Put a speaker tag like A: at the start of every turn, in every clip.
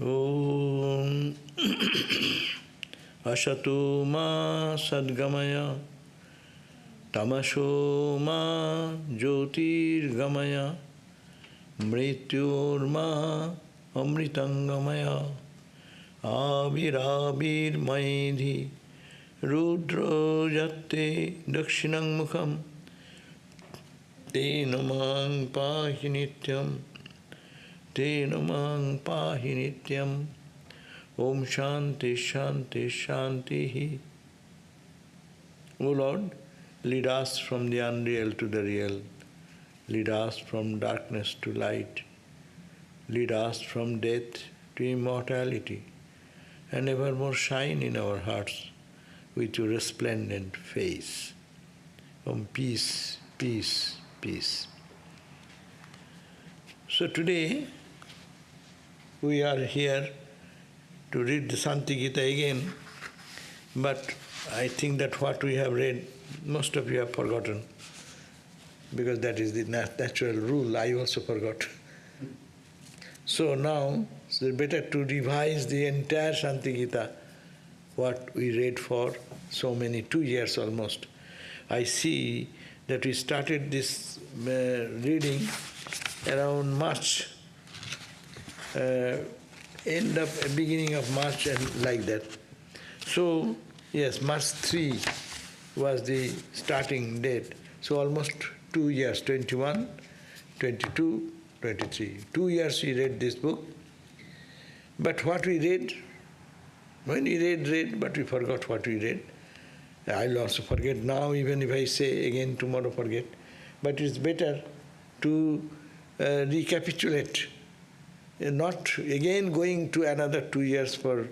A: Om Asatu ma sadgamaya Tamasho ma jyotirgamaya Mrityorma amritangamaya Avirabir maidhi Rudro jatte dakshinang mukham Te namang pahi nityam Te namang pahi nityam Om Shanti Shanti Shanti. O Lord, lead us from the unreal to the real. Lead us from darkness to light. Lead us from death to immortality. And evermore shine in our hearts with your resplendent face. Om peace, peace, peace. So today we are here to read the Shanti Gita again, but I think that what we have read, most of you have forgotten, because that is the natural rule. I also forgot. So now it's better to revise the entire Shanti Gita, what we read for so many, 2 years almost. I see that we started this reading around March, beginning of March and like that. So, yes, March 3 was the starting date. So almost 2 years, 21, 22, 23. 2 years we read this book. But what we read, when we read, but we forgot what we read. I'll also forget now, even if I say again tomorrow forget. But it's better to recapitulate, not again going to another 2 years for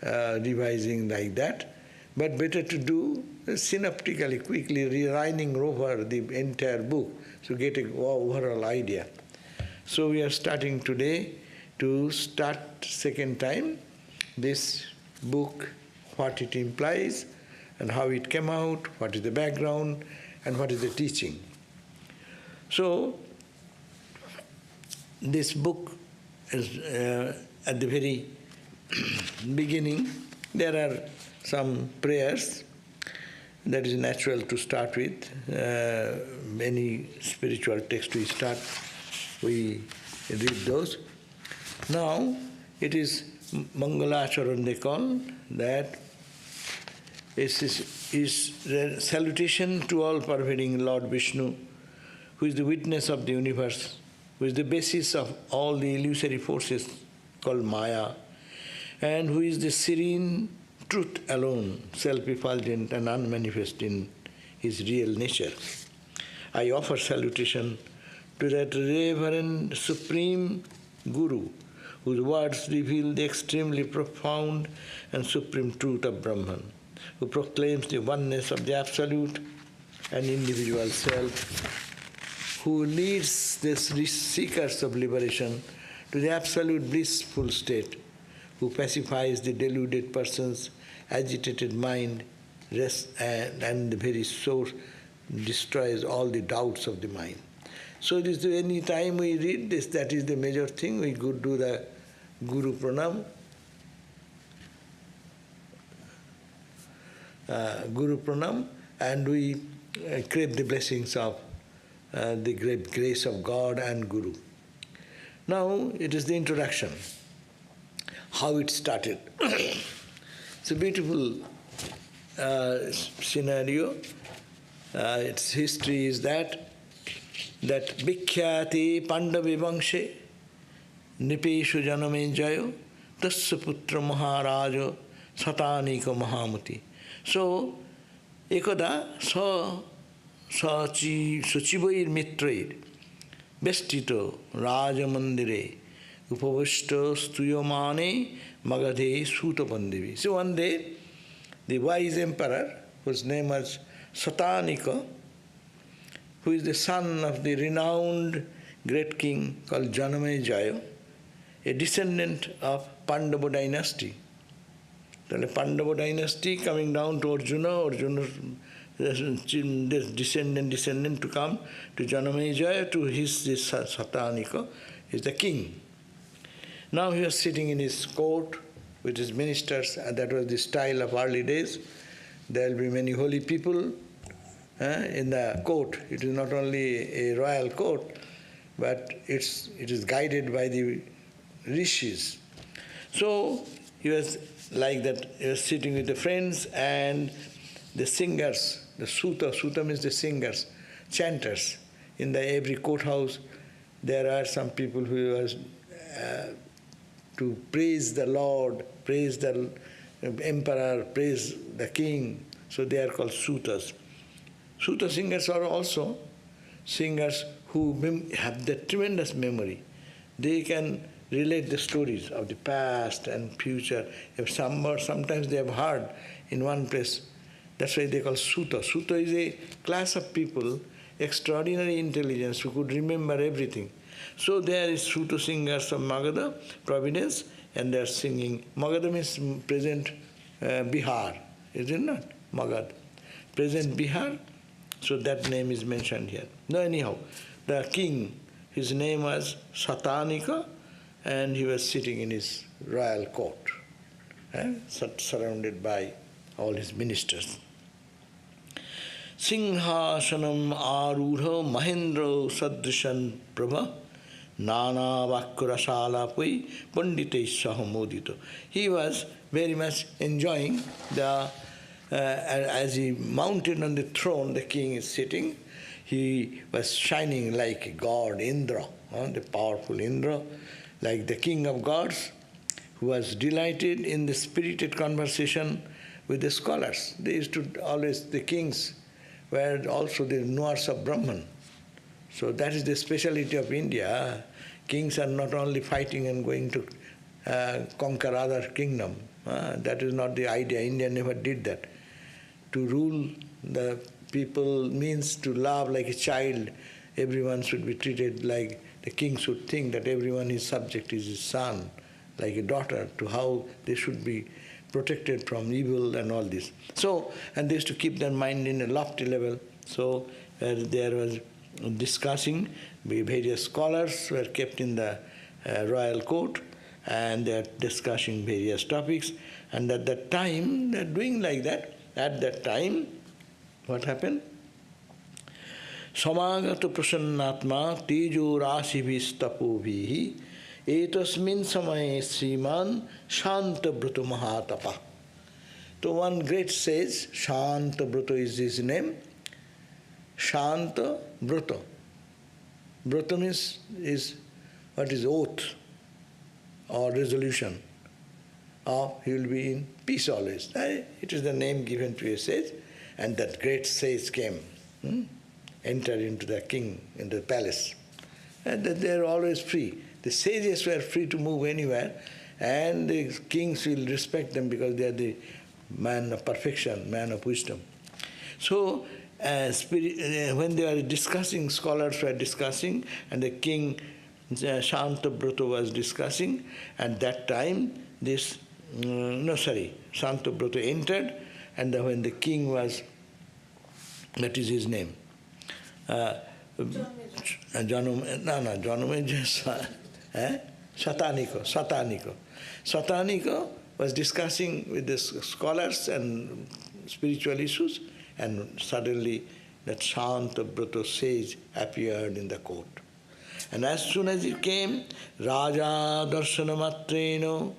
A: revising like that, but better to do synoptically, quickly rewinding over the entire book to get an overall idea. So we are starting today to start second time this book, what it implies and how it came out, what is the background and what is the teaching. So this book is at the very beginning, there are some prayers that is natural to start with. Any spiritual text we start, we read those. Now it is Mangalacharan they call that. Is a salutation to all pervading Lord Vishnu, who is the witness of the universe, who is the basis of all the illusory forces called Maya, and who is the serene truth alone, self-effulgent and unmanifest in his real nature. I offer salutation to that reverend supreme Guru, whose words reveal the extremely profound and supreme truth of Brahman, who proclaims the oneness of the Absolute and individual self, who leads the seekers of liberation to the absolute blissful state, who pacifies the deluded person's agitated mind, and the very source destroys all the doubts of the mind. So it is any time we read this, that is the major thing. We could do the Guru Pranam. Guru Pranam, and we crave the blessings of the great grace of God and Guru. Now it is the introduction, how it started. It's a beautiful scenario. Its history is that Bhikhyate Pandavivangshe Nipeshu Janame Jayo Tasya Putra Maharajo Satanika Mahamuti. So, ekada Sachivair Mitrair Bestito Rajamandire Upavishto Stuyamane Magadhe Sutapandivi. So one day, the wise emperor, whose name was Satanika, who is the son of the renowned great king called Janamejaya, a descendant of Pandava dynasty. The Pandava dynasty coming down to Arjuna descendant to come to Janamejaya, to his Satanika, is the king. Now he was sitting in his court with his ministers, and that was the style of early days. There will be many holy people in the court. It is not only a royal court, but it is guided by the rishis. So he was like that, he was sitting with the friends and the singers, the suta means the singers, chanters. In every courthouse there are some people who was to praise the Lord, praise the emperor, praise the king. So they are called sutas. Suta singers are also singers who have the tremendous memory. They can relate the stories of the past and future. If sometimes they have heard in one place. That's why they call Suta. Suta is a class of people, extraordinary intelligence, who could remember everything. So there is Suta singers of Magadha province, and they are singing. Magadha means present Bihar, is it not? Magad. Present Bihar, so that name is mentioned here. No, anyhow, the king, his name was Satanika, and he was sitting in his royal court, surrounded by all his ministers. Singhasanam arudha mahendra sadrishan prabha nana vakurasala pui pandite sahamodito. He was very much enjoying as he mounted on the throne, the king is sitting, he was shining like a god, Indra, the powerful Indra, like the king of gods, who was delighted in the spirited conversation with the scholars. They used to always, the kings were also the knowers of Brahman. So that is the speciality of India. Kings are not only fighting and going to conquer other kingdom. That is not the idea. India never did that. To rule the people means to love like a child. Everyone should be treated like the king should think that everyone his subject is his son, like a daughter, to how they should be protected from evil and all this. So, and they used to keep their mind in a lofty level. So there was discussing, various scholars were kept in the royal court, and they are discussing various topics. And at that time, they are doing like that. At that time, what happened? Samagata prasannatma tejo rasibhistapovihi etasmin samaye sriman shanta bruto mahatapa. So one great sage, Shanta Bruto is his name. Shanta Bruto. Bruto means what is oath or resolution. He will be in peace always. It is the name given to a sage. And that great sage came, entered into the king, into the palace. And they are always free. The sages were free to move anywhere, and the kings will respect them because they are the man of perfection, man of wisdom. So, when they were discussing, scholars were discussing, and the king, Shanta Bruto, was discussing, at that time, Shanta Bruto entered, and when the king was, that is his name, Sataniko was discussing with the scholars and spiritual issues, and suddenly that Shanta Bruto sage appeared in the court. And as soon as he came, Raja Darshana Matreno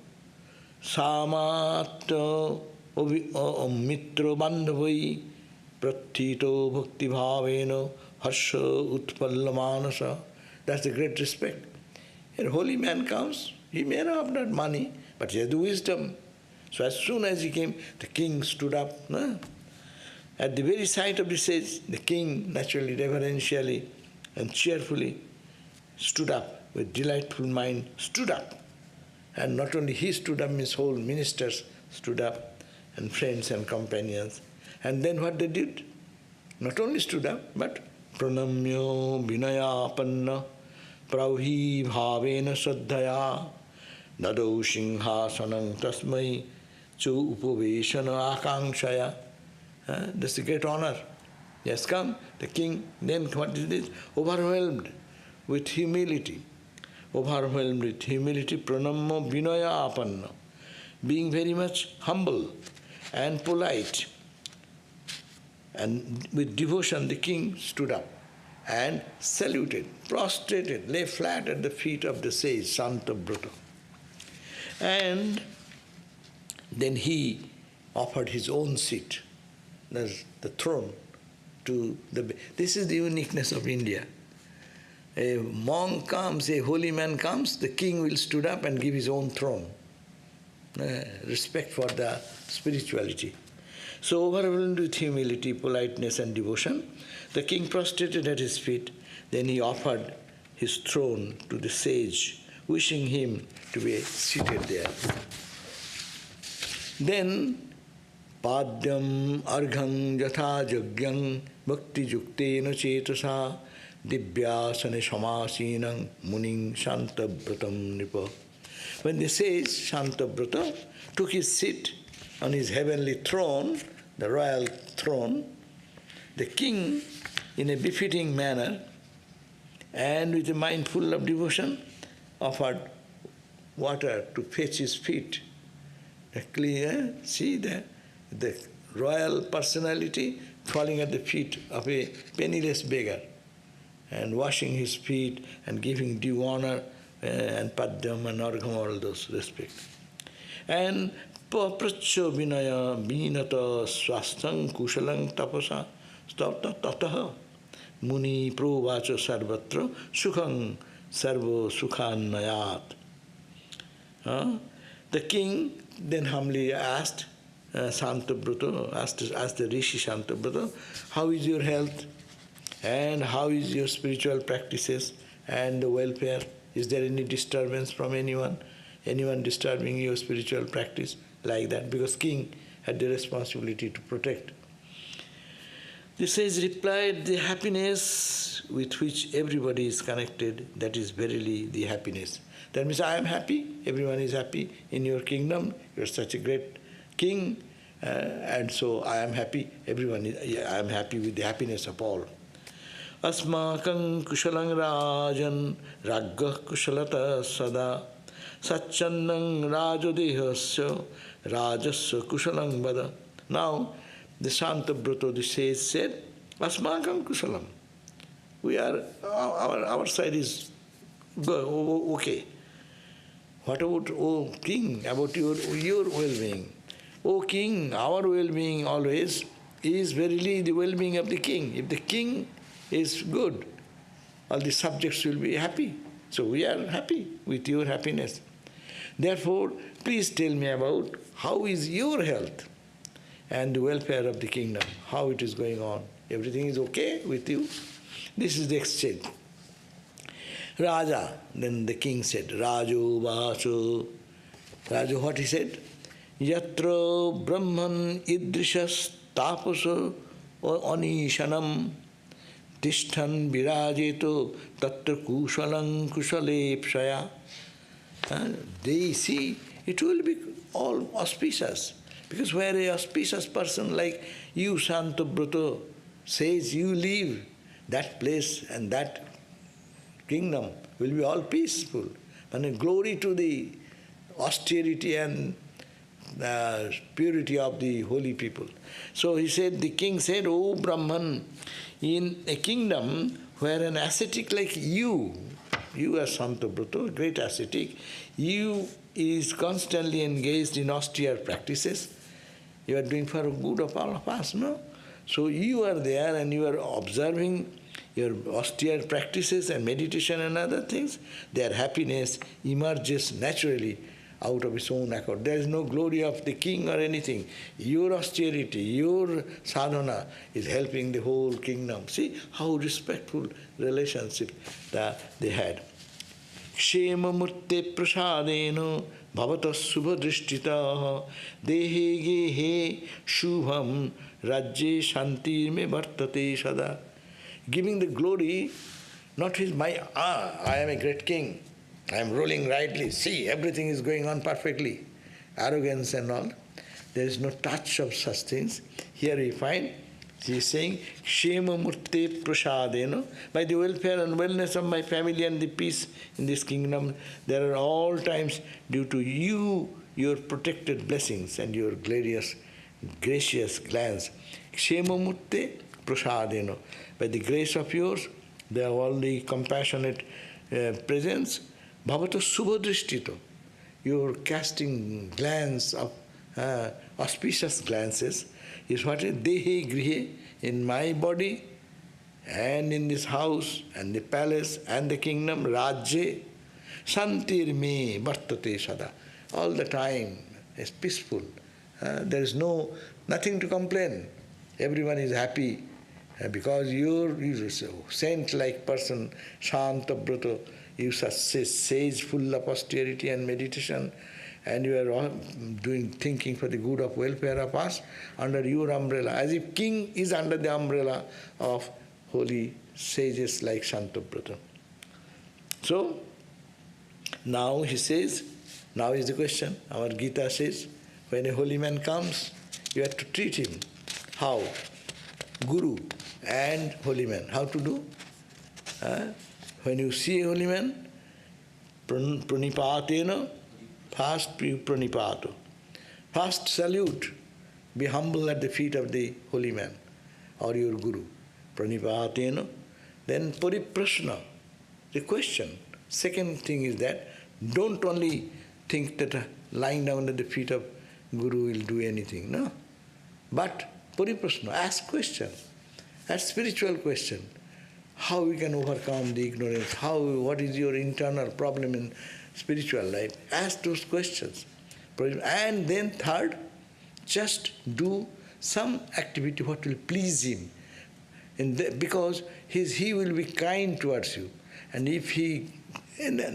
A: Samato Mitro Bandhavai Prathito Bhakti Bhaveno Harsha Utpalla Manasa. That's the great respect. A holy man comes, he may not have that money, but he has the wisdom. So as soon as he came, the king stood up. At the very sight of the sage, the king naturally, reverentially and cheerfully stood up with delightful mind, stood up. And not only he stood up, his whole ministers stood up, and friends and companions. And then what they did? Not only stood up, but pranamyo vinayapanna pravhi bhavena saddhaya nado singhasanam tasmai chu upaveshana akankshaya. That's a great honor. He has come, the king, then what is this? Overwhelmed with humility, overwhelmed with humility, pranamma vinaya apanna, being very much humble and polite. And with devotion the king stood up and saluted, prostrated, lay flat at the feet of the sage Shantabrata. And then he offered his own seat, the throne, to the... This is the uniqueness of India. A monk comes, a holy man comes, the king will stood up and give his own throne. Respect for the spirituality. So overwhelmed with humility, politeness and devotion, the king prostrated at his feet. Then he offered his throne to the sage, wishing him to be seated there. Then padyam argham yatha jagyam bhakti juktena chetasa divyasane shamasinam muning shantabratam nipa. When the sage Shantabrata took his seat on his heavenly throne, the royal throne, the king, in a befitting manner and with a mind full of devotion, offered water to fetch his feet. Clear, see the royal personality falling at the feet of a penniless beggar and washing his feet and giving due honor and padyam and argham, all those respect. And pracho vinaya vinata swasthang kushalang tapasa tataha muni provacha sarvatra sukhang sarvo sukhanayat. The king then humbly asked Shantabrata, asked the Rishi Shantabrata, how is your health and how is your spiritual practices and the welfare? Is there any disturbance from anyone disturbing your spiritual practice? Like that, because king had the responsibility to protect. The sage replied, the happiness with which everybody is connected, that is verily the happiness. That means I am happy, everyone is happy in your kingdom, you are such a great king, and so I am happy, I am happy with the happiness of all. Asmakang kushalang rajan raggah kushalata sada satchandang rajodehasya rajasya kushalang vada. Now, the Shantabrata, the sage said, Asmakam kushalam. We are, our side is good, okay. What about, O king, about your well-being? O king, our well-being always is verily the well-being of the king. If the king is good, all the subjects will be happy. So we are happy with your happiness. Therefore, please tell me about how is your health and the welfare of the kingdom, how it is going on. Everything is okay with you? This is the exchange. Raja, then the king said, Rajo Vaso. Raja, what he said? Yatra Brahman Idrishas Tapaso Anishanam Tishtan Virajeto Tatra Kushalang Kushalepshaya. They see it will be all auspicious. Because where a auspicious person like you, Shantabrata, says you live, that place and that kingdom will be all peaceful. And glory to the austerity and purity of the holy people. So he said, the king said, O Brahman, in a kingdom where an ascetic like you are Shantabrata, great ascetic, you is constantly engaged in austere practices. You are doing for the good of all of us, no? So you are there and you are observing your austere practices and meditation and other things. Their happiness emerges naturally out of its own accord. There is no glory of the king or anything. Your austerity, your sadhana is helping the whole kingdom. See how respectful relationship that they had. Kshema murte prasadeno bhavata subhadrishtita dehe gehe shubham rajye shanti me vartate sada. Giving the glory, not his, I am a great king, I am ruling rightly, see, everything is going on perfectly, arrogance and all. There is no touch of such things. Here we find She is saying, Kshema Murte Prasadena, by the welfare and wellness of my family and the peace in this kingdom, there are all times due to you, your protected blessings and your glorious, gracious glance. Kshema Murte Prasadena, by the grace of yours, they have all the compassionate presence. Bhavata Subhadrishtito, your casting glance of auspicious glances is what is Dehe Grihe, in my body and in this house and the palace and the kingdom, Rajye, Shantir me Vartate Sada. All the time is peaceful. There is nothing to complain. Everyone is happy because you're a saint-like person, Shanta Brata, you such sage full of austerity and meditation, and you are all thinking for the good of welfare of us under your umbrella, as if king is under the umbrella of holy sages like Shantabrata. So, now he says, now is the question, our Gita says, when a holy man comes, you have to treat him. How? Guru and holy man. How to do? When you see a holy man, pranipatena, first pranipato. First salute, be humble at the feet of the holy man or your guru. Pranipatena. Then pariprashna, the question. Second thing is that don't only think that lying down at the feet of guru will do anything, no. But pariprashna, ask question, ask spiritual question. How we can overcome the ignorance? What is your internal problem in spiritual life? Ask those questions. And then third, just do some activity what will please him. Because he will be kind towards you. And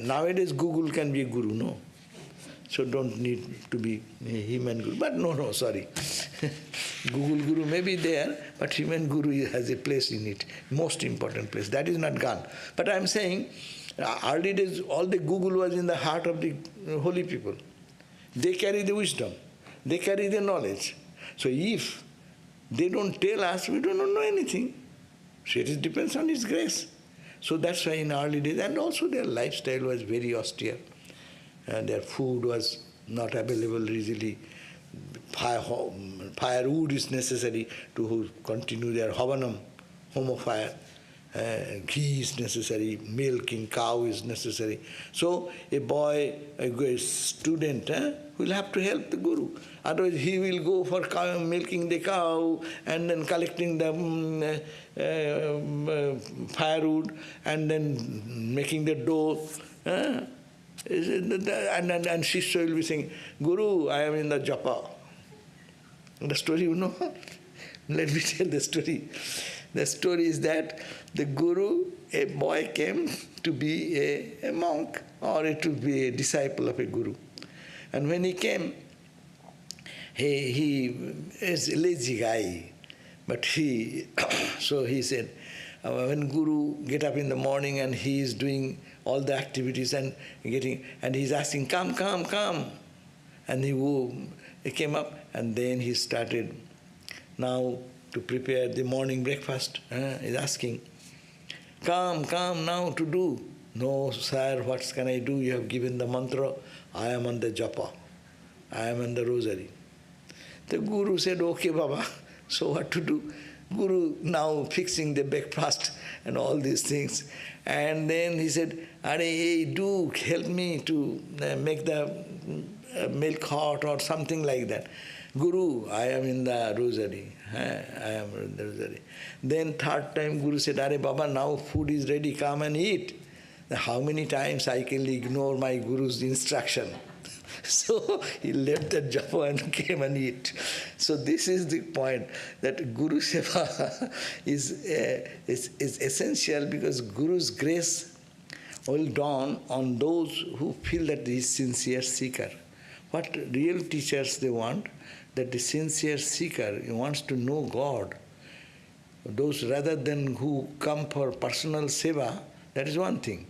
A: nowadays Google can be a guru, no? So don't need to be human guru. But no, sorry. Google guru may be there, but human guru has a place in it, most important place. That is not gone. But I am saying, early days, all the Google was in the heart of the holy people. They carry the wisdom. They carry the knowledge. So if they don't tell us, we don't know anything. So it depends on His grace. So that's why in early days, and also their lifestyle was very austere. And their food was not available easily. Firewood is necessary to continue their havanam, home of fire. Ghee is necessary, milking cow is necessary. So a boy, a student, will have to help the guru. Otherwise he will go for milking the cow and then collecting the firewood and then making the dough. And Shishya will be saying, Guru, I am in the japa. The story you know? Let me tell the story. The story is that the guru, a boy came to be a monk or to be a disciple of a guru. And when he came, he is a lazy guy. But so he said, when guru get up in the morning and he is doing all the activities and he's asking, come. And he came up and then he started now to prepare the morning breakfast. He's asking, come now to do. No, sir, what can I do? You have given the mantra. I am on the japa. I am on the rosary. The guru said, okay, Baba. So what to do? Guru now fixing the breakfast and all these things. And then he said, hey, do help me to make the milk hot or something like that. Guru, I am in the rosary. I am in the rosary. Then third time Guru said, Are Baba, now food is ready, come and eat. How many times I can ignore my Guru's instruction? So he left the japa and came and eat. So this is the point, that Guru Seva is essential, because Guru's grace will dawn on those who feel that he is sincere seeker. What real teachers they want, that the sincere seeker wants to know God. Those rather than who come for personal seva, that is one thing.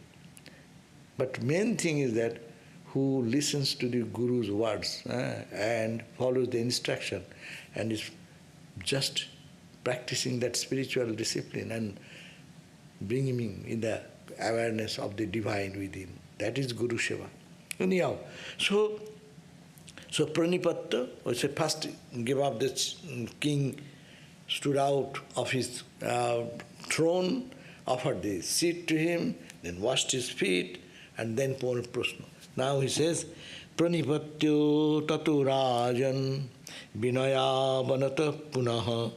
A: But main thing is that who listens to the Guru's words and follows the instruction and is just practicing that spiritual discipline and bringing him in the awareness of the divine within. That is Guru Seva. Anyhow, so Pranipatta was first gave up this king, stood out of his throne, offered the seat to him, then washed his feet, and then poured prasna. Now he says, Pranipatyo tatu rajan vinaya vanata punaha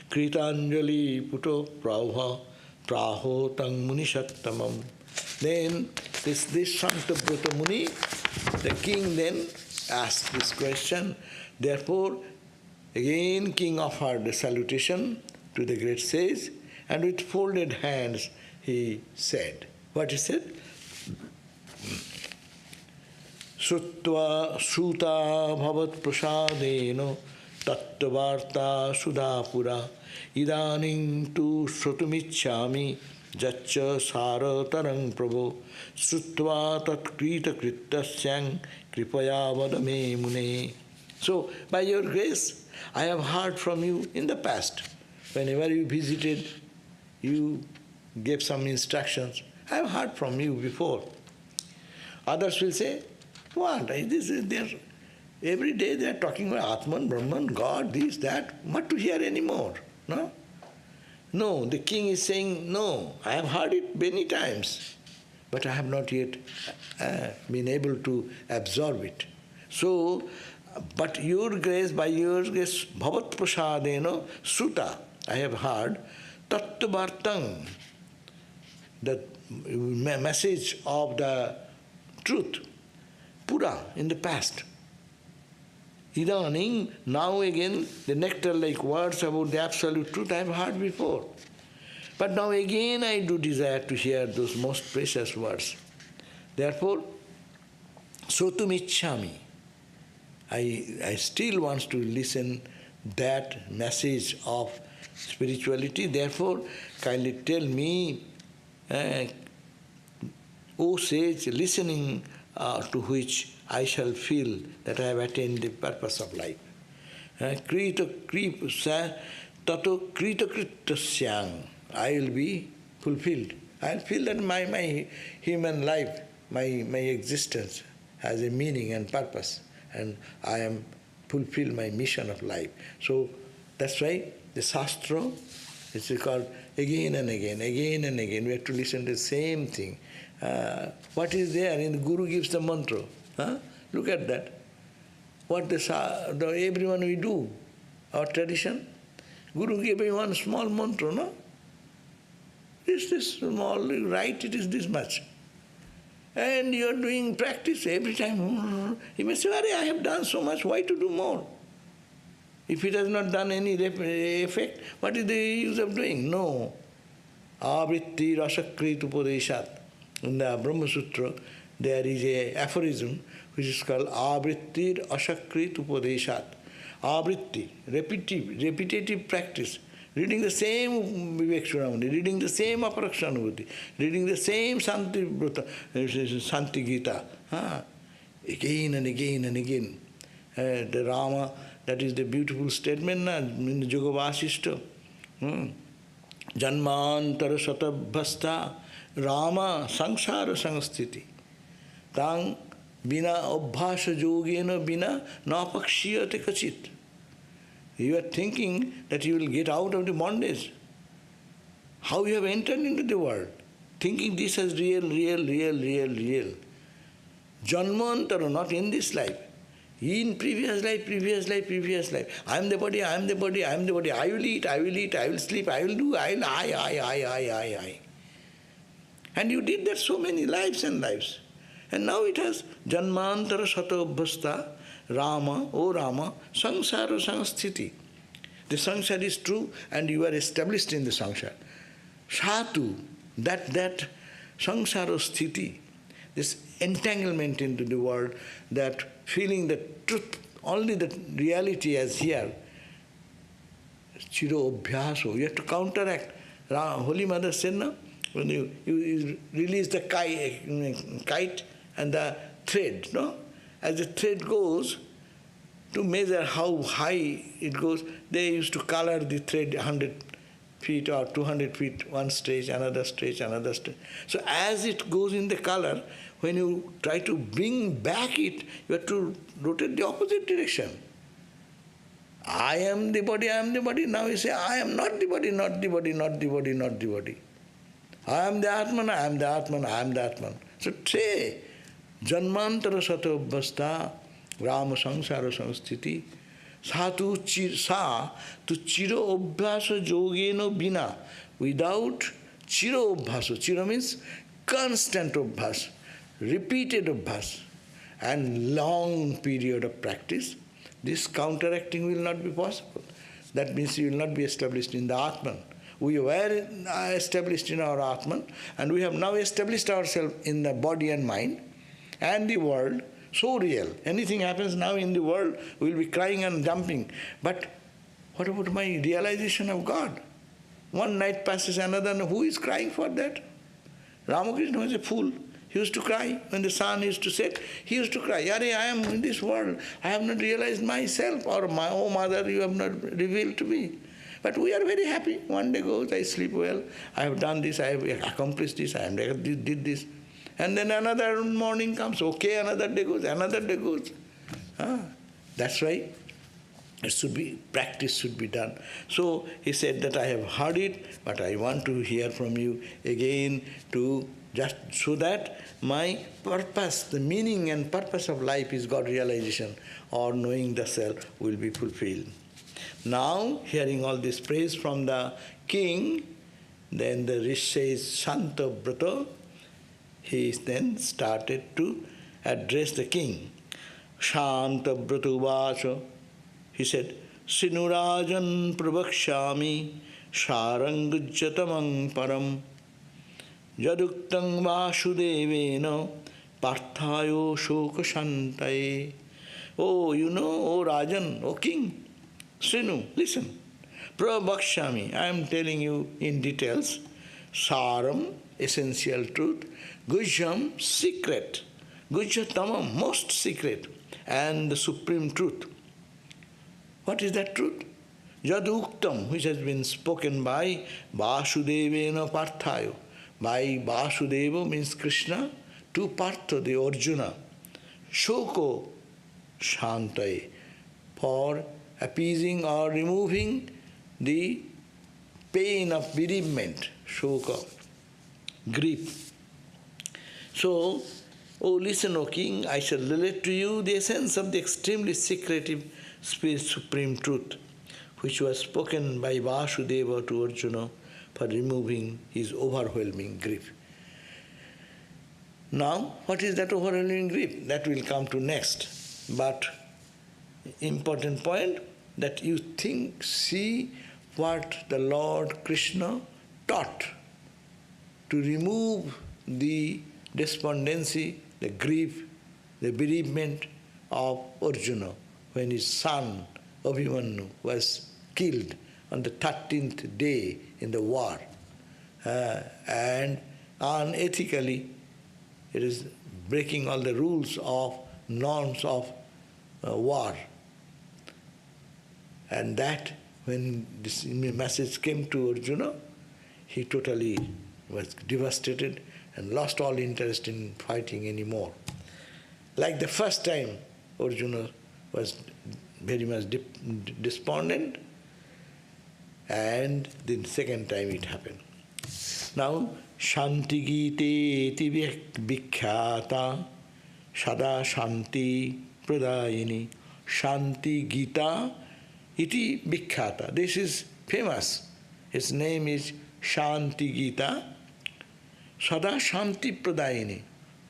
A: kritanjali puto praho tang munishattamam. Then this Shantabrata Muni, the king then asked this question. Therefore, again king offered the salutation to the great sage, and with folded hands he said. What he said? Sutva suta bhavat prasadeno tattvarta sudapura idaning tu srutumichami jaccha saratarang prabho sutva tatkrita krittasyang kripaya vadame mune. So, by your grace, I have heard from you in the past. Whenever you visited, you gave some instructions. I have heard from you before. Others will say, what? Every day they are talking about Atman, Brahman, God, this, that. What to hear anymore? No? No, the king is saying, no, I have heard it many times, but I have not yet been able to absorb it. So, but your grace, by your grace, bhavat prasadena suta, I have heard, tattvartang, the message of the truth, pura, in the past. Idaning, now again, the nectar-like words about the absolute truth I have heard before. But now again I do desire to hear those most precious words. Therefore, sotumichhami, I still want to listen that message of spirituality. Therefore, kindly tell me, O sage, listening to which I shall feel that I have attained the purpose of life. Tato krita krittasyang, I will be fulfilled. I will feel that my human life, my existence has a meaning and purpose, and I am fulfilled my mission of life. So that's why the Shastra is called again and again, again and again. We have to listen to the same thing. What is there? And the Guru gives the mantra. Look at that. What everyone we do, our tradition, Guru gave me one small mantra, no? It's this small, you write it is this much. And you are doing practice every time. You may say, I have done so much, why to do more? If it has not done any effect, what is the use of doing? No. Avritti rasakrit upadeshat. In the Brahma Sutra, there is an aphorism which is called Avrittir Asakrit Upadeshat. Avritti, repetitive practice. Reading the same Vivek Chudamani, reading the same Aparakshanubhuti, reading the same Shanti Gita. Again and again and again. The Rama, that is the beautiful statement in the Yoga Vasishta. Janmantara satabhasta Rama sangsara sangsthiti. Tang bina abhasa yogena bina napakshiyate kachit. You are thinking that you will get out of the bondage. How you have entered into the world, thinking this as real. Janmantara, not in this life. In previous life. I am the body. I will eat, I will sleep, I will do, I. And you did that so many lives and lives. And now it has Janmantara Satabhasta Rama, O Rama, Sangsara Sangsthiti. The sangsara is true and you are established in the sangsara. Shatu, that sangsara sthiti, this entanglement into the world, that feeling the truth, only the reality as here, chiro abhyaso, you have to counteract. Holy Mother said, no? When you release the kite and the thread, no? As the thread goes, to measure how high it goes, they used to color the thread 100 feet or 200 feet, one stage, another stage, another stage. So as it goes in the color, when you try to bring back it, you have to rotate the opposite direction. I am the body, I am the body. Now you say, I am not the body, not the body, not the body, not the body. I am the Atman, I am the Atman, I am the Atman. So say, Janmantara sato bhasta Rama sangsara samstiti sa tu chiro obhyasa yogena bina. Without chiro obhyasa, chiro means constant obhyas, repeated obhyas, and long period of practice, this counteracting will not be possible. That means you will not be established in the Atman. We were established in our Atman, and we have now established ourselves in the body and mind and the world, so real. Anything happens now in the world, we will be crying and jumping. But what about my realization of God? One night passes another, and who is crying for that? Ramakrishna was a fool. He used to cry. When the sun used to set, he used to cry, Yare, I am in this world. I have not realized myself, or my oh mother, you have not revealed to me. But we are very happy. One day goes, I sleep well, I have done this, I have accomplished this, I did this. And then another morning comes, okay, another day goes, another day goes. That's why it should be, practice should be done. So he said that I have heard it, but I want to hear from you again to just so that my purpose, the meaning and purpose of life is God realization or knowing the self will be fulfilled. Now, hearing all this praise from the king, then the Rishi says, Shanta Brata, he then started to address the king. Shanta Brata Vacha, he said, Sinurajan Prabhakshami Sharangjatamang Param Jaduktang Vasudevena Parthayo Shoka Shantaye. Oh, you know, oh Rajan, oh king, Srinu, listen. Prabhakshami, I am telling you in details. Saram, essential truth. Gujyam, secret. Gujyatamam, most secret. And the supreme truth. What is that truth? Jaduktam, which has been spoken by Vasudevena Parthayo. By Vasudeva means Krishna, to Partha, the Arjuna. Shoko Shantaye, for appeasing or removing the pain of bereavement, shoka, grief. So, oh listen, O king, I shall relate to you the essence of the extremely secretive spirit supreme truth, which was spoken by Vasudeva to Arjuna for removing his overwhelming grief. Now, what is that overwhelming grief? That will come to next. But important point, that you think, see what the Lord Krishna taught to remove the despondency, the grief, the bereavement of Arjuna when his son Abhimanyu was killed on the 13th day in the war. And unethically, it is breaking all the rules of norms of war. And that, when this message came to Arjuna, he totally was devastated and lost all interest in fighting anymore. Like the first time, Arjuna was very much despondent, and the second time it happened. Now, Shanti Gita iti vikhyata sada shanti pradayini. Shanti Gita iti vikhyata. This is famous. Its name is Shanti Gita. Sada shanti pradayini.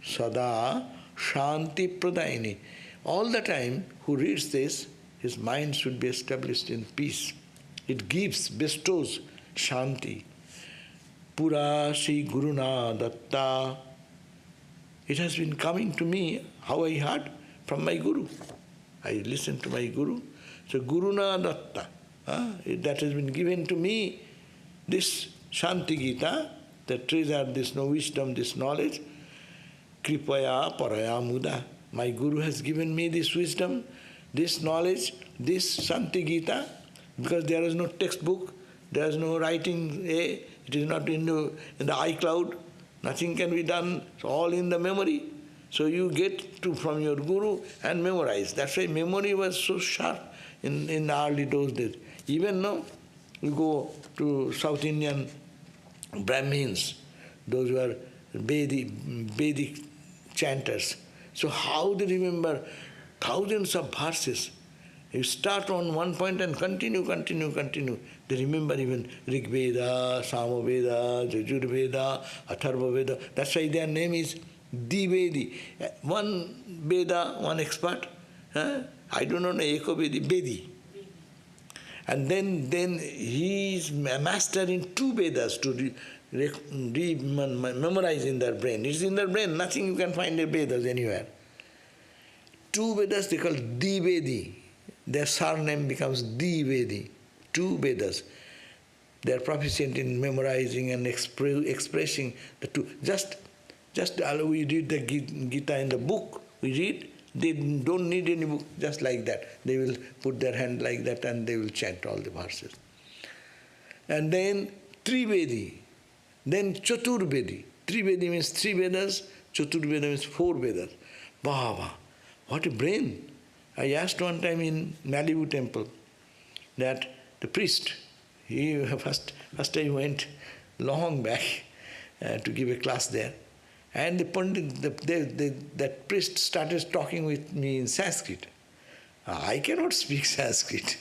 A: Sada shanti pradayini. All the time who reads this, his mind should be established in peace. It gives, bestows shanti. Pura Sri Guruna Datta. It has been coming to me, how I heard, from my Guru. I listened to my Guru. So Guruna Datta, that has been given to me, this Shanti Gita, the treasure, this no wisdom, this knowledge, Kripaya Paraya Muda. My Guru has given me this wisdom this knowledge, this Shanti Gita, because there is no textbook, there is no writing, it is not in the iCloud, nothing can be done, it's all in the memory. So you get to from your guru and memorize. That's why memory was so sharp in the early those days. Even now, you go to South Indian Brahmins, those who are Vedic chanters. So how they remember thousands of verses? You start on one point and continue. They remember even Rig Veda, Sama Veda, Jajur Veda, Atharva Veda. That's why their name is Divedi. One Veda, one expert. I don't know, Eko Vedi, Vedi. And then he is a master in two Vedas to memorize in their brain. It's in their brain, nothing you can find in Vedas anywhere. Two Vedas they call Divedi. Their surname becomes Divedi. Two Vedas. They are proficient in memorizing and expressing the two. Just we read the Gita in the book, we read, they don't need any book, just like that. They will put their hand like that and they will chant all the verses. And then Trivedi, then Chaturvedi. Trivedi means three Vedas, Chaturveda means four Vedas. Baba, what a brain! I asked one time in Malibu temple that the priest, he first I went long back to give a class there, and the Pandit, that priest started talking with me in Sanskrit. I cannot speak Sanskrit.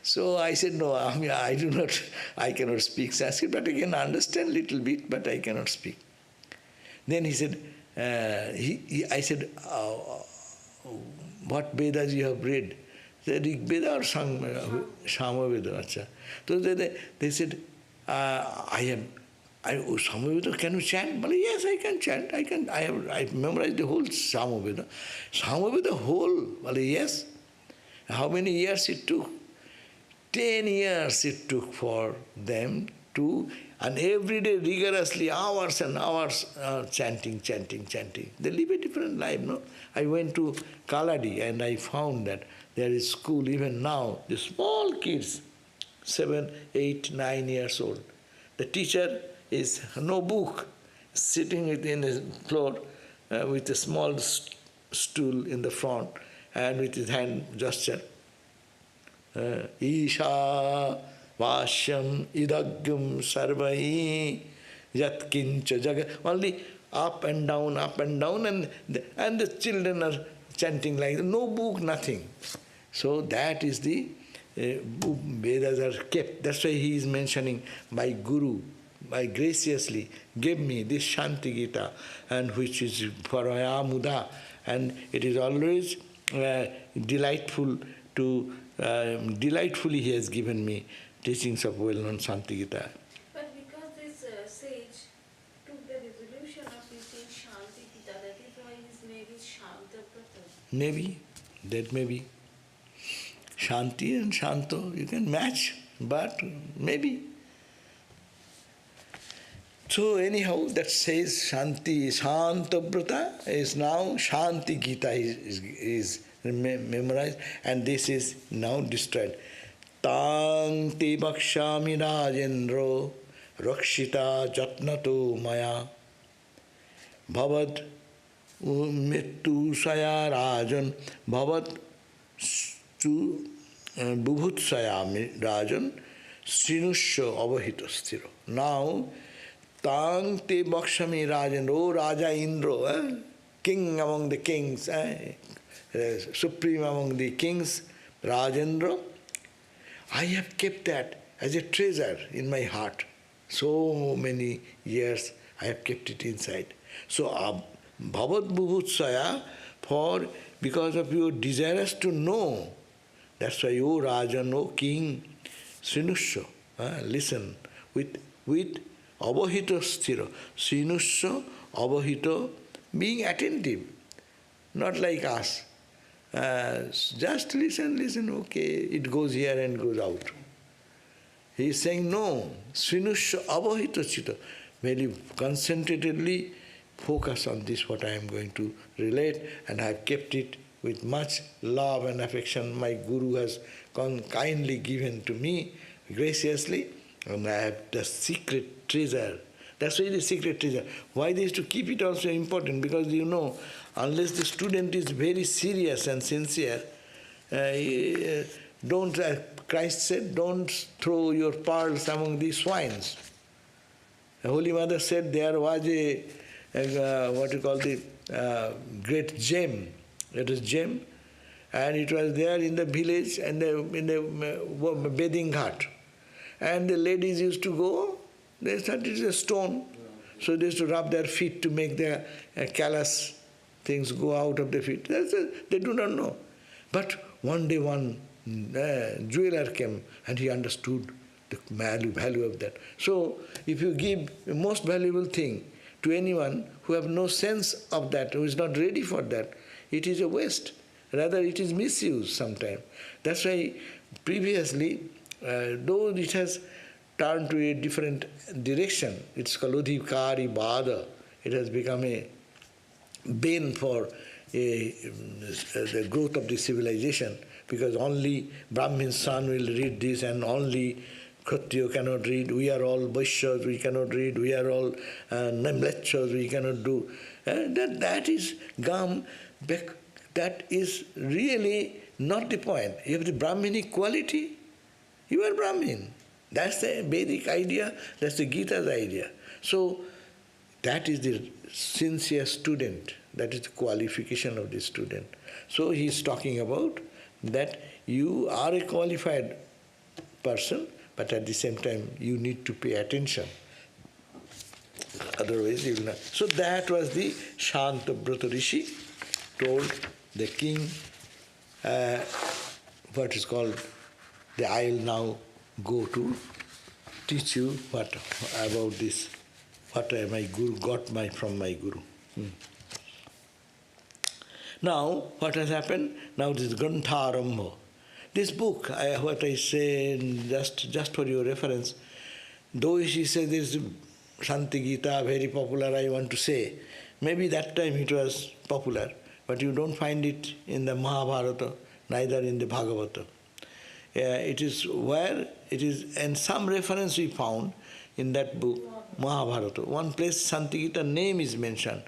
A: So I said, no, I cannot speak Sanskrit, but I can understand a little bit, but I cannot speak. Then he said, I said, what Vedas you have read? They Rig Veda or Sama Veda? So they said, Sama Veda, can you chant? Well, yes, I can chant. I memorized the whole Sama Veda. Sama Veda whole? Well, yes. How many years it took? 10 years it took for them to, and every day rigorously, hours and hours, chanting. They live a different life, no? I went to Kaladi and I found that there is school even now, the small kids, 7, 8, 9 years old. The teacher is no book, sitting in the floor with a small stool in the front and with his hand gesture. Isha Vashyam Idagam Sarvai Yat Kincha Jaga. Only up and down, and the children are chanting like that. No book, nothing. So that is the Vedas are kept. That's why he is mentioning my Guru, by graciously gave me this Shanti Gita, and which is Parayamuda, and it is always delightful to delightfully he has given me teachings of well-known Shanti Gita.
B: But because this sage took the resolution of teaching Shanti Gita, that is why his name is Shantaprata.
A: Maybe, that may be. Shanti and Shanto, you can match, but maybe. So anyhow, that says Shanti, Shantaprata is now Shanti Gita is memorized, and this is now destroyed. Tang te bakshami rajendro rakshita jatnato maya bhavad mittu saya rajan bhavad tu bubhutsaya rajan sinusya avahitastiro. Now, tang te bakshami rajendro, O Raja Indra, king among the kings, supreme among the kings, Rajendra, I have kept that as a treasure in my heart. So many years I have kept it inside. So, Bhavat Bhuvutsaya, because of your desires to know, that's why, O Rajan, O king, Sinusya, listen, with Avahita Sthira. Sinusya, Avahita, being attentive, not like us. Just listen, okay, it goes here and goes out. He is saying, no, Sinusya Avahita Chita. Very concentratedly focus on this, what I am going to relate, and I have kept it with much love and affection my Guru has kindly given to me graciously, and I have the secret treasure. That's why it is secret treasure. Why they used to keep it also important, because unless the student is very serious and sincere, don't, Christ said, don't throw your pearls among the swines. The Holy Mother said there was a great gem. It is gem, and it was there in the village and in the bathing ghat. And the ladies used to go, they thought it is a stone. So they used to rub their feet to make the callous things go out of the feet. They do not know. But one day one jeweler came and he understood the value of that. So if you give the most valuable thing to anyone who have no sense of that, who is not ready for that, it is a waste. Rather it is misuse sometimes. That's why previously, though it has turned to a different direction, it's called Udhikari Bada. It has become a bane for the growth of the civilization, because only Brahmin's son will read this and only Kshatriya cannot read. We are all Vaishyas, we cannot read. We are all Mlecchas, we cannot do. That is gum. That is really not the point. You have the Brahminic quality, you are Brahmin. That's the Vedic idea, that's the Gita's idea. So that is the sincere student, that is the qualification of the student. So he is talking about that you are a qualified person, but at the same time you need to pay attention. Otherwise you will not. So that was the Shantabrata Rishi told the king what is called, I will now go to teach you what about this, what my Guru got from my Guru. Now, what has happened? Now this Grantharambha. This book, what I say, just for your reference, though she says this Shanti Gita, very popular, I want to say, maybe that time it was popular, but you don't find it in the Mahabharata, neither in the Bhagavata. It is where it is, and some reference we found in that book, Mahabharata. One place Shanti Gita name is mentioned,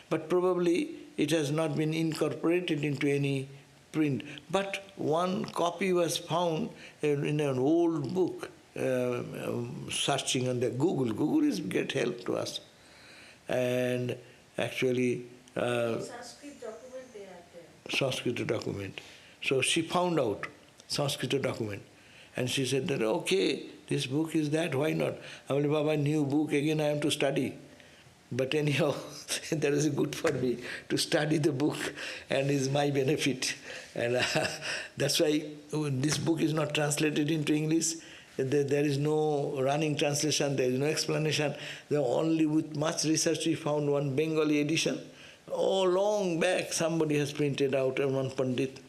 A: but probably it has not been incorporated into any print. But one copy was found in an old book, searching on the Google. Google is great help to us. And actually,
B: Sanskrit document they are there.
A: Sanskrit document. So she found out Sanskrit document. And she said that, okay, this book is that, why not? Amali Baba, new book, again I have to study. But anyhow, that is good for me to study the book and is my benefit. And that's why this book is not translated into English. There is no running translation, there is no explanation. Only with much research we found one Bengali edition. Oh, long back somebody has printed out, one Pandit.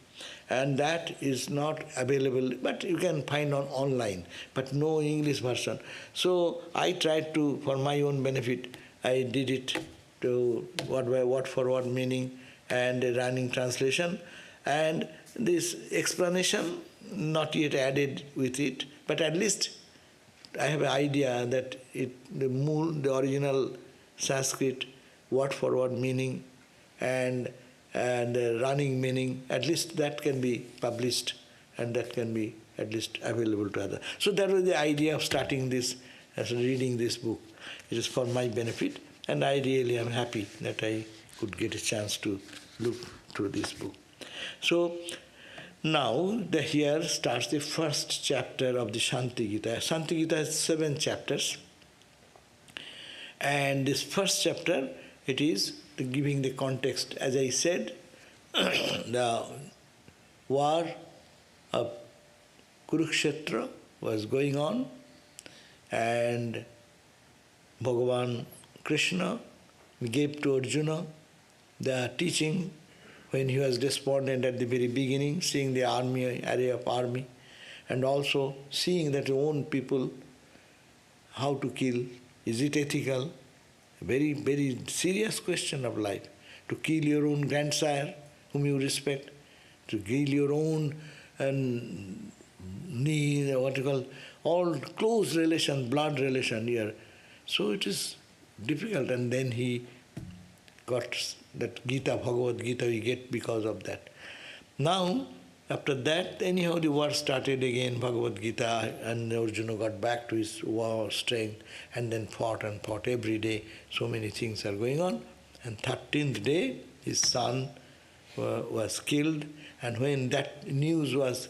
A: And that is not available, but you can find online, but no English version. So I tried to, for my own benefit, I did it to what for what meaning and a running translation. And this explanation not yet added with it, but at least I have an idea that the original Sanskrit word for word meaning and running meaning, at least that can be published and that can be at least available to others. So that was the idea of starting this, as reading this book. It is for my benefit, and I really am happy that I could get a chance to look through this book. So now here starts the first chapter of the Shanti Gita. Shanti Gita has 7 chapters, and this first chapter, it is giving the context. As I said, the war of Kurukshetra was going on, and Bhagavan Krishna gave to Arjuna the teaching when he was despondent at the very beginning, seeing the array of army, and also seeing that your own people, how to kill, is it ethical? A very, very serious question of life. To kill your own grandsire, whom you respect, to gill your own and knee, what you call, all close relation, blood relation here. So it is difficult, and then he got that Gita, Bhagavad Gita we get because of that. Now, after that, anyhow the war started again, Bhagavad Gita, and Arjuna got back to his war strength, and then fought and fought every day. So many things are going on. And 13th day, his son was killed, and when that news was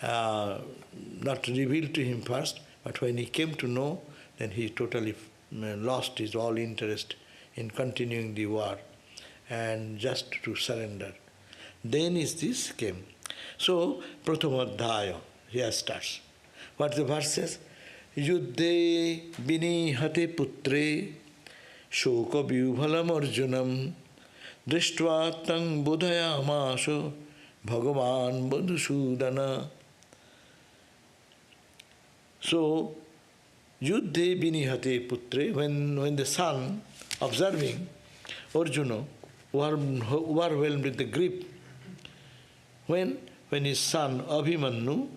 A: not revealed to him first, but when he came to know, then he totally lost his all interest in continuing the war and just to surrender. Then is this came. So, Prathamadhyaya, here starts. What the verse says? Yuddhe binihate putre shoka vyubhalam arjunam drishtva tang bodhayamaso bhagavan madhusudana. So, Yuddhe binihate putre, when the son, observing Arjuna, overwhelmed with the grief, when his son Abhimanyu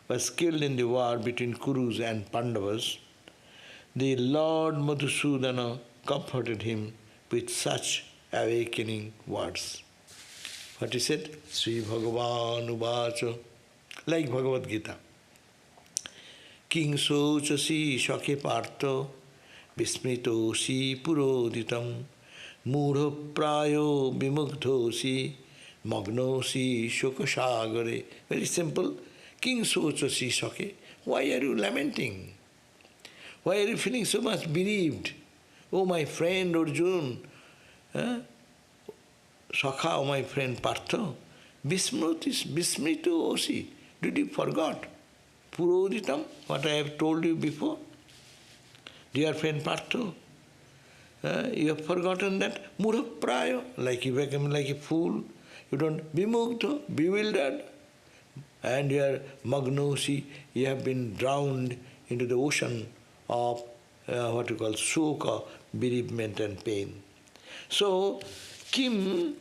A: was killed in the war between Kurus and Pandavas, the Lord Madhusudana comforted him with such awakening words. What he said? Sri Bhagavan Uvacha, like Bhagavad Gita. King sochasi shake partho vismitosi puroditam mudha prayo vimugdhosi magnosi shokasagare. Very simple. King sochasi shake. Why are you lamenting? Why are you feeling so much bereaved? Oh, my friend Arjuna, Sakha, oh, my friend Partha, Vismrito osi. Did you forgot? Puroditam, what I have told you before. Dear friend Partha, you have forgotten that. Mudha prayo, like you become like a fool. You don't be mugdha, bewildered. And you are magnosi, you have been drowned into the ocean of what you call soka, bereavement and pain. So, Kim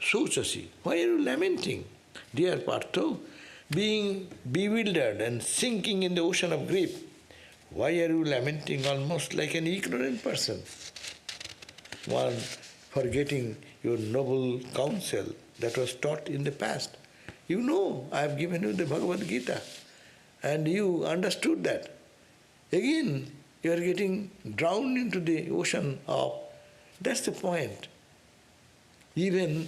A: sochasi, why are you lamenting? Dear Partha, being bewildered and sinking in the ocean of grief, why are you lamenting almost like an ignorant person? One, forgetting your noble counsel that was taught in the past. You know, I have given you the Bhagavad Gita, and you understood that. Again, you are getting drowned into the ocean of... That's the point. Even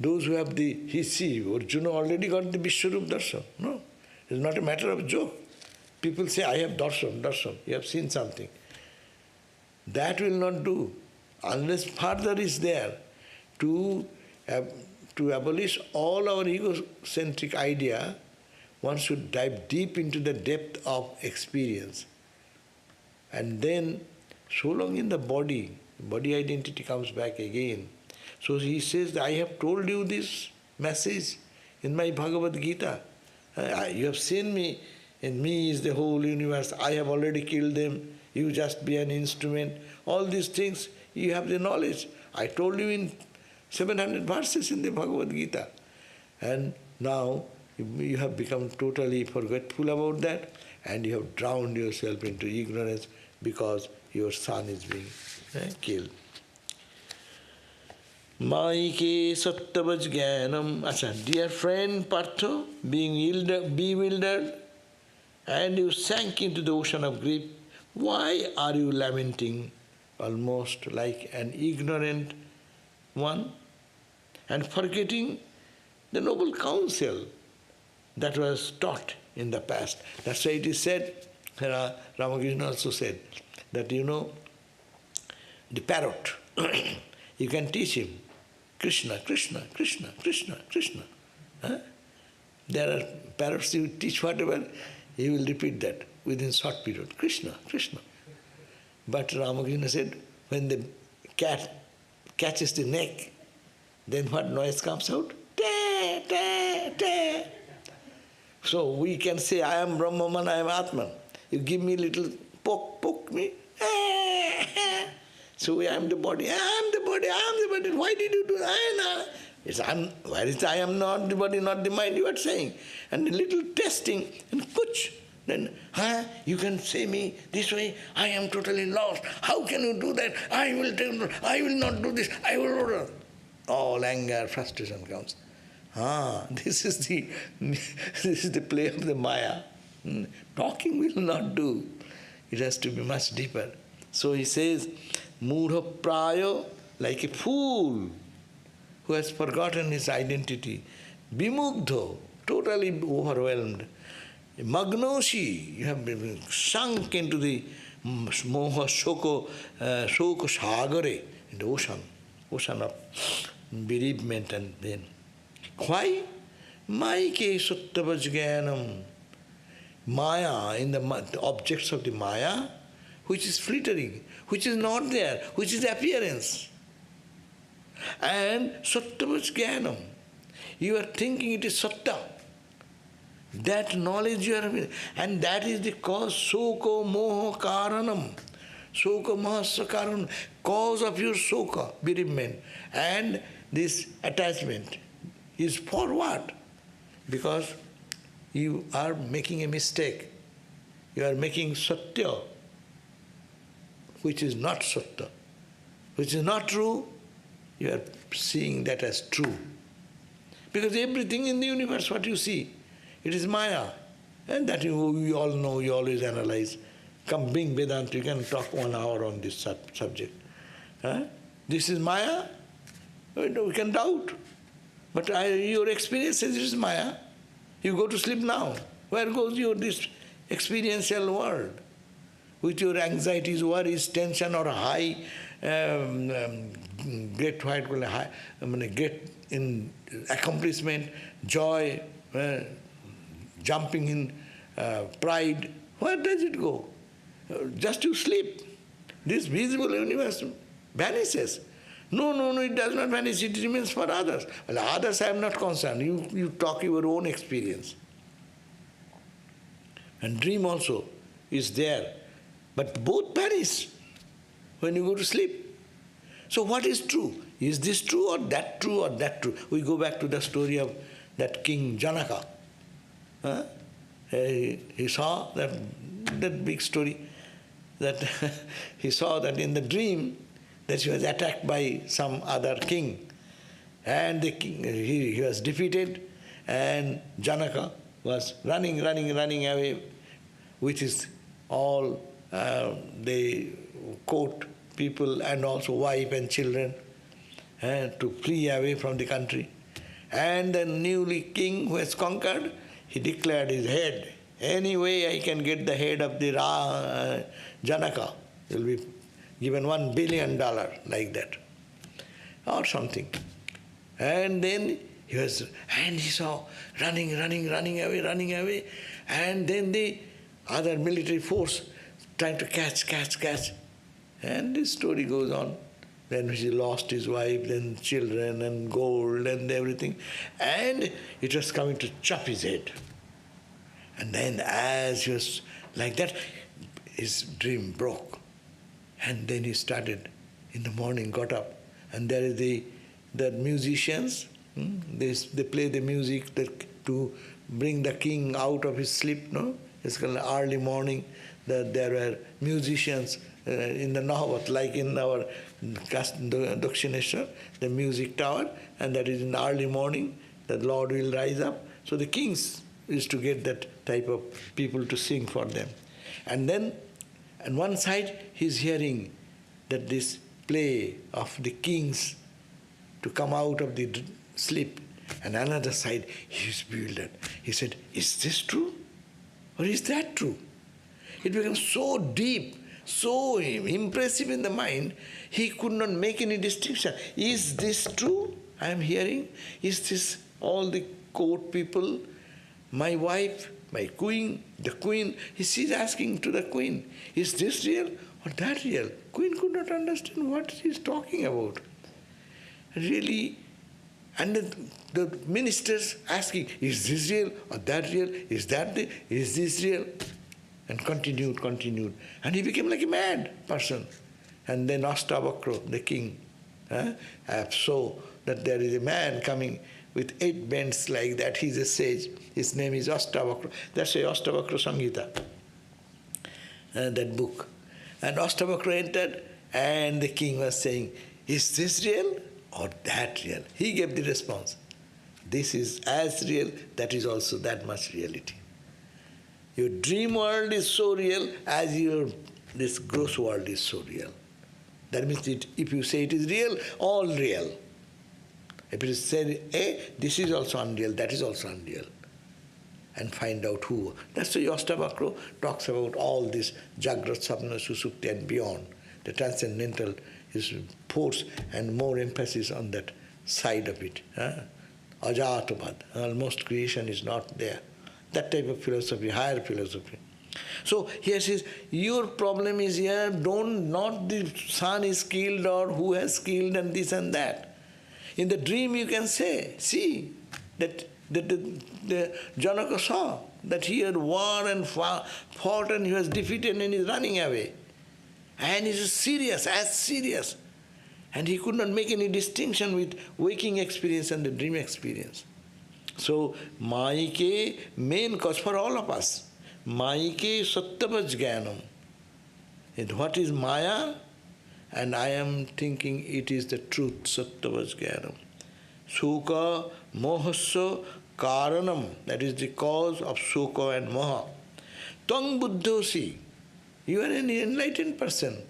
A: those who have the... See, Arjuna already got the Vishwarup darshan. No, it's not a matter of joke. People say, I have darshan, you have seen something. That will not do. Unless further is there to abolish all our egocentric idea, one should dive deep into the depth of experience. And then, so long in the body identity comes back again. So he says, I have told you this message in my Bhagavad Gita. You have seen me, in me is the whole universe. I have already killed them. You just be an instrument. All these things, you have the knowledge. I told you in 700 verses in the Bhagavad Gita. And now you have become totally forgetful about that, and you have drowned yourself into ignorance because your son is being killed. Maike sattavaj jnanam. Dear friend Partha, being bewildered, and you sank into the ocean of grief, why are you lamenting almost like an ignorant one and forgetting the noble counsel that was taught in the past? That's why it is said, Ramakrishna also said, that the parrot, you can teach him Krishna, Krishna, Krishna, Krishna, Krishna. There are parrots, you teach whatever, he will repeat that within short period. Krishna, Krishna. But Ramakrishna said, when the cat catches the neck, then what noise comes out? Ta, ta, ta. So we can say, I am Brahman, I am Atman. You give me a little poke me. So I am the body, I am the body, I am the body. Why did you do that? It's where is I am not the body, not the mind, you are saying. And a little testing, and kuch. Then, you can say me this way, I am totally lost. How can you do that? I will not do this, I will. All anger, frustration comes. This is the play of the Maya. Talking will not do. It has to be much deeper. So he says, Mudha prayo, like a fool who has forgotten his identity. Vimugdho, totally overwhelmed. Magnoshi, you have been sunk into the moha shoko sagare, in the ocean of bereavement and pain. Why? Maike suttavajganam. Maya, in the objects of the Maya, which is flittering, which is not there, which is appearance. And sattavajganam. You are thinking it is satta. That knowledge you are having, and that is the cause, soko moha karanam. Soka mahasa karanam, cause of your soka, bereavement. And this attachment is for what? Because you are making a mistake. You are making satya, which is not satya, which is not true. You are seeing that as true. Because everything in the universe, what you see, it is Maya. And that we all know, you always analyze. Come, being Vedanta, you can talk 1 hour on this subject. This is Maya? We can doubt. But your experience says it is Maya. You go to sleep now. Where goes your this experiential world? With your anxieties, worries, tension, or high, great in accomplishment, joy, jumping in pride. Where does it go? Just you sleep. This visible universe vanishes. No, it does not vanish, it remains for others. Well, others I am not concerned. You talk your own experience. And dream also is there. But both vanish when you go to sleep. So what is true? Is this true or that true or that true? We go back to the story of that king Janaka. He saw that big story, that he saw that in the dream that he was attacked by some other king. And the king, he was defeated, and Janaka was running away with his all the court people and also wife and children to flee away from the country. And the newly king who has conquered, he declared his head. Any way I can get the head of the Janaka, will be given $1 billion like that, or something. And then he saw running away, and then the other military force trying to catch. And this story goes on. Then he lost his wife, then children, and gold, and everything. And it was coming to chop his head. And then as he was like that, his dream broke. And then he started, in the morning, got up. And there is the musicians, they play the music to bring the king out of his sleep, no? It's called early morning. There were musicians in the Nahavat, like in our Dakshineshwar, the music tower, and that is in the early morning, the Lord will rise up. So the kings is to get that type of people to sing for them. And then, on one side, he's hearing that this play of the kings to come out of the sleep. And another side, he's bewildered. He said, is this true? Or is that true? It becomes so deep, so impressive in the mind, he could not make any distinction. Is this true I am hearing? Is this all the court people, my wife, my queen, the queen? She's asking to the queen, is this real or that real? Queen could not understand what she's talking about. Really, and the ministers asking, is this real or that real? Is this real? And continued. And he became like a mad person. And then Astavakra, the king, I have so that there is a man coming with 8 bends like that. He's a sage. His name is Astavakra. That's a Astavakra Samhita, that book. And Astavakra entered, and the king was saying, is this real or that real? He gave the response. This is as real, that is also that much reality. Your dream world is so real as this gross world is so real. That means if you say it is real, all real. If it is said, this is also unreal, that is also unreal. And find out who. That's why Astavakra talks about all this Jagrat, Sapna, Susupti and beyond. The transcendental is force and more emphasis on that side of it. Ajatavad, almost creation is not there. That type of philosophy, higher philosophy. So here says, your problem is here, not the son is killed or who has killed and this and that. In the dream you can say, see, that the Janaka saw that he had war and fought and he was defeated and he is running away. And he is serious, as serious. And he could not make any distinction with waking experience and the dream experience. So, Maike, main cause for all of us, Maike Sattavaj Jnanam. And what is Maya? And I am thinking it is the truth, Sattavaj Jnanam. Sukha Mohasya Karanam, that is the cause of Sukha and Moha. Tang Buddhosi, you are an enlightened person.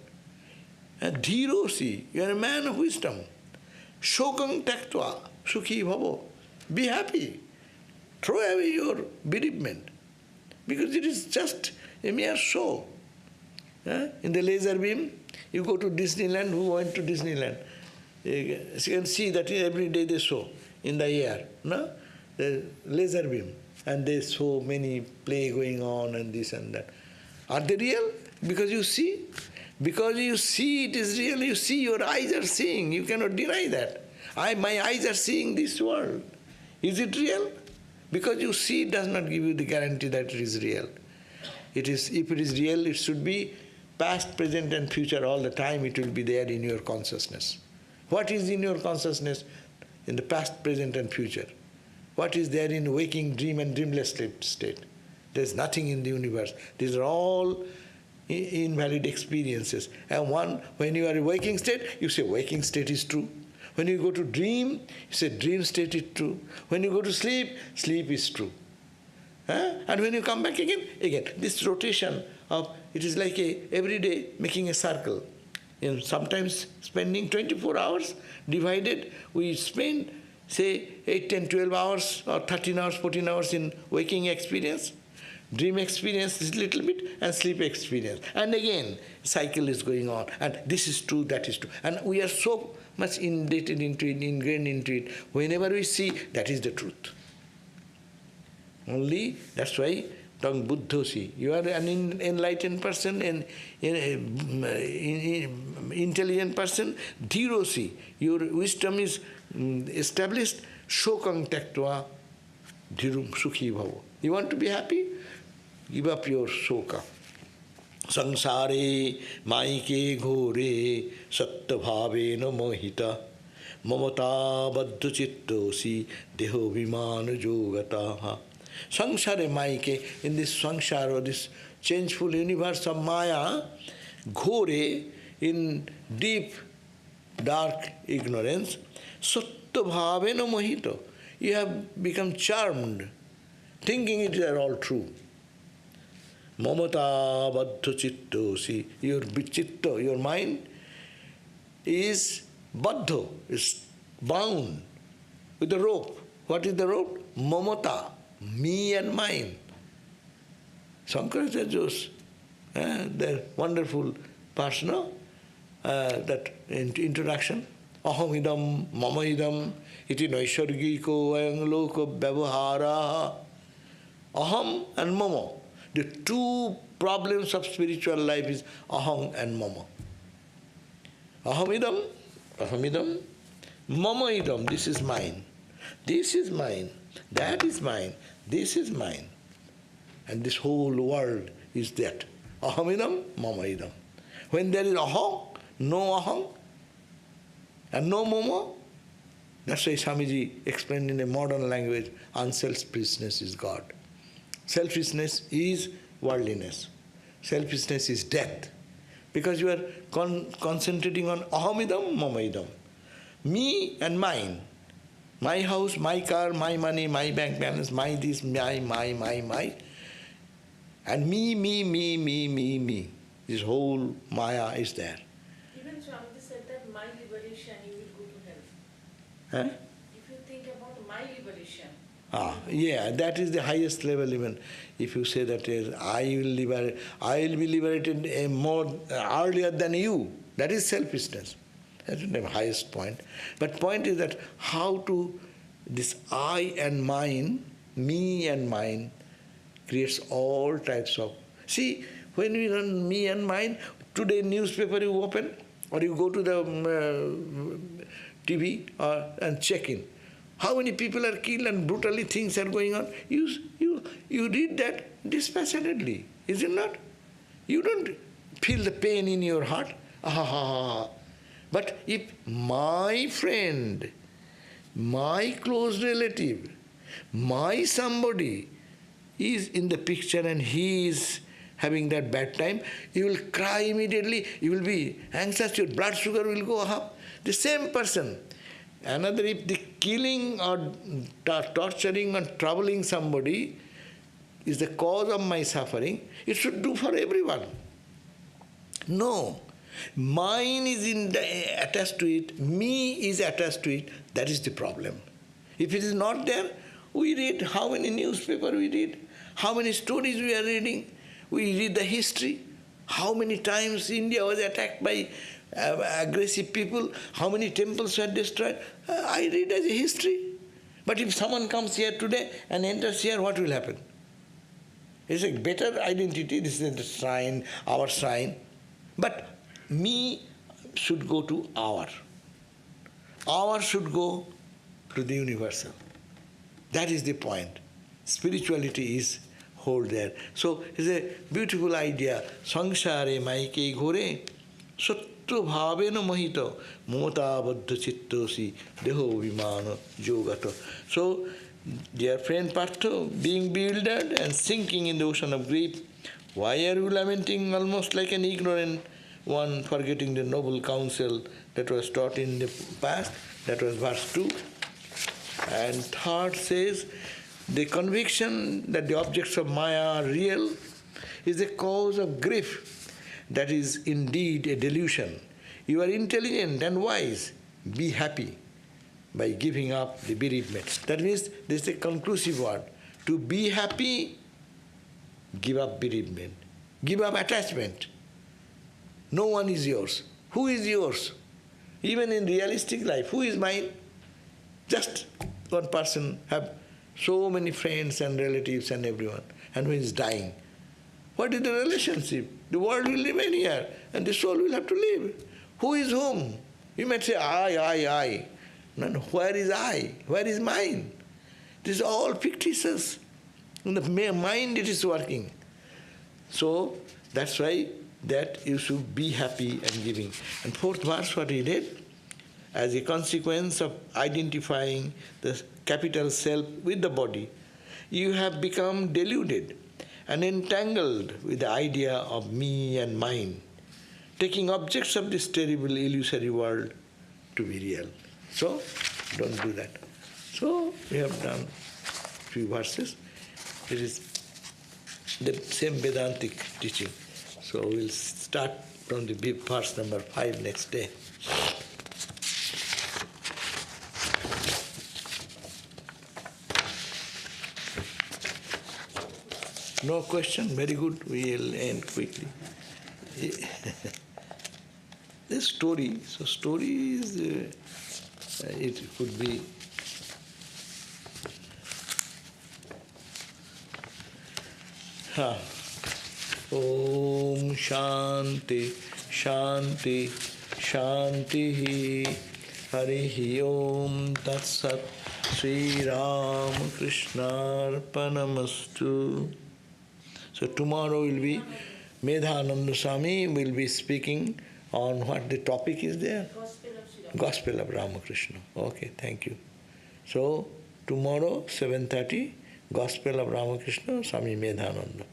A: And Dhirosi, you are a man of wisdom. Shokang Taktva, Sukhi Bhavo. Be happy. Throw away your bereavement. Because it is just a mere show. In the laser beam, you go to Disneyland, who went to Disneyland? You can see that every day they show in the air, no? The laser beam. And there's so many play going on and this and that. Are they real? Because you see. Because you see it is real, you see, your eyes are seeing, you cannot deny that. My eyes are seeing this world. Is it real? Because you see it does not give you the guarantee that it is real. If it is real, it should be past, present and future all the time, it will be there in your consciousness. What is in your consciousness in the past, present and future? What is there in waking, dream and dreamless state? There is nothing in the universe. These are all invalid experiences. And when you are in waking state, you say waking state is true. When you go to dream, you say dream state is true. When you go to sleep, sleep is true. And when you come back again, this rotation of, it is like every day making a circle. Sometimes spending 24 hours divided, we spend say 8, 10, 12 hours or 13 hours, 14 hours in waking experience. Dream experience is little bit and sleep experience. And again, cycle is going on. And this is true, that is true. And we are so much indebted into it, ingrained into it. Whenever we see, that is the truth. Only, that's why, Tang Buddhosi, you are an enlightened person, an intelligent person. Dhirosi, your wisdom is established. Shokang Taktva Dhirum Sukhi Bhavo. You want to be happy? Give up your shoka. Sansare maike ghore satta bhave no mohita mamata baddha chittosi deho vimana jogataha. Sansare maike, in this sansara, or this changeful universe of Maya, ghore, in deep, dark ignorance, satta bhave no mohita. You have become charmed, thinking it is all true. Mamata baddha chittosi, your chitta, your mind is baddha, is bound with a rope. What is the rope? Mamata, me and mine. Shankaracharya's, the wonderful parts, no? That introduction. Aham idam, mama idam, iti naisargiko ayang loka vyavahara. Aham and mama. The two problems of spiritual life is aham and mama. Ahamidam, mama idam, this is mine. This is mine. That is mine. This is mine. And this whole world is that. Ahamidam, mama idam. When there is aham, no aham, and no mama, That's why Swamiji explained in a modern language, unselfishness is God. Selfishness is worldliness. Selfishness is death. Because you are concentrating on ahamidam, mamaidam. Me and mine. My house, my car, my money, my bank balance, my this, my. And me. This whole Maya is there.
B: Even Swami said that my liberation, you will go to hell.
A: Huh?
B: If you think about my liberation.
A: Yeah, that is the highest level even. If you say that I will be liberated more earlier than you, that is selfishness. That's the highest point. But point is that how to, this I and mine, me and mine, creates all types of... See, when we run me and mine, today newspaper you open, or you go to the TV and check in. How many people are killed and brutally things are going on? You read that dispassionately, is it not? You don't feel the pain in your heart. But if my friend, my close relative, my somebody is in the picture and he is having that bad time, you will cry immediately, you will be anxious, your blood sugar will go up. The same person. Another, if the killing or torturing or troubling somebody is the cause of my suffering, it should do for everyone. No. Mine is attached to it, me is attached to it, that is the problem. If it is not there, we read how many newspapers we read, how many stories we are reading, we read the history, how many times India was attacked by aggressive people, how many temples were destroyed. I read as a history. But if someone comes here today and enters here, what will happen? It's a better identity, this is the shrine, our shrine. But me should go to our. Our should go to the universal. That is the point. Spirituality is hold there. So it's a beautiful idea. Sangsare maike ghore sattu bhavena mohito mota baddha chittosi deho vimana yogato. So, dear friend Partho, being bewildered and sinking in the ocean of grief, why are you lamenting almost like an ignorant one, forgetting the noble counsel that was taught in the past? That was verse 2. And third says, the conviction that the objects of Maya are real is the cause of grief. That is indeed a delusion. You are intelligent and wise. Be happy by giving up the bereavement. That means this is a conclusive word. To be happy, give up bereavement. Give up attachment. No one is yours. Who is yours? Even in realistic life, who is mine? Just one person have so many friends and relatives and everyone, and who is dying. What is the relationship? The world will remain here, and the soul will have to live. Who is whom? You might say, I. No, where is I? Where is mine? This is all fictitious. In the mind it is working. So, that's why that you should be happy and giving. And fourth verse, what he did, as a consequence of identifying the capital self with the body, you have become deluded and entangled with the idea of me and mine, taking objects of this terrible illusory world to be real. So, don't do that. So, we have done a few verses. It is the same Vedantic teaching. So, we'll start from the verse number 5 next day. No question? Very good. We'll end quickly. This story, so story is, it could be Om Shanti, Shanti, Shanti, Harihi Om Tat Sat, Sri Ram Krishna Arpanamastu. So tomorrow will be Medhananda Swami will be speaking on what the topic is there.
B: Gospel of Sri
A: Gospel of Ramakrishna. Okay, thank you. So, tomorrow, 7:30, Gospel of Ramakrishna, Swami Medhananda.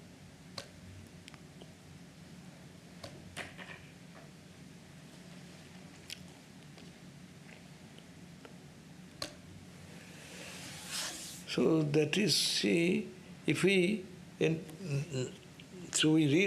A: So that is, see, if we, so we read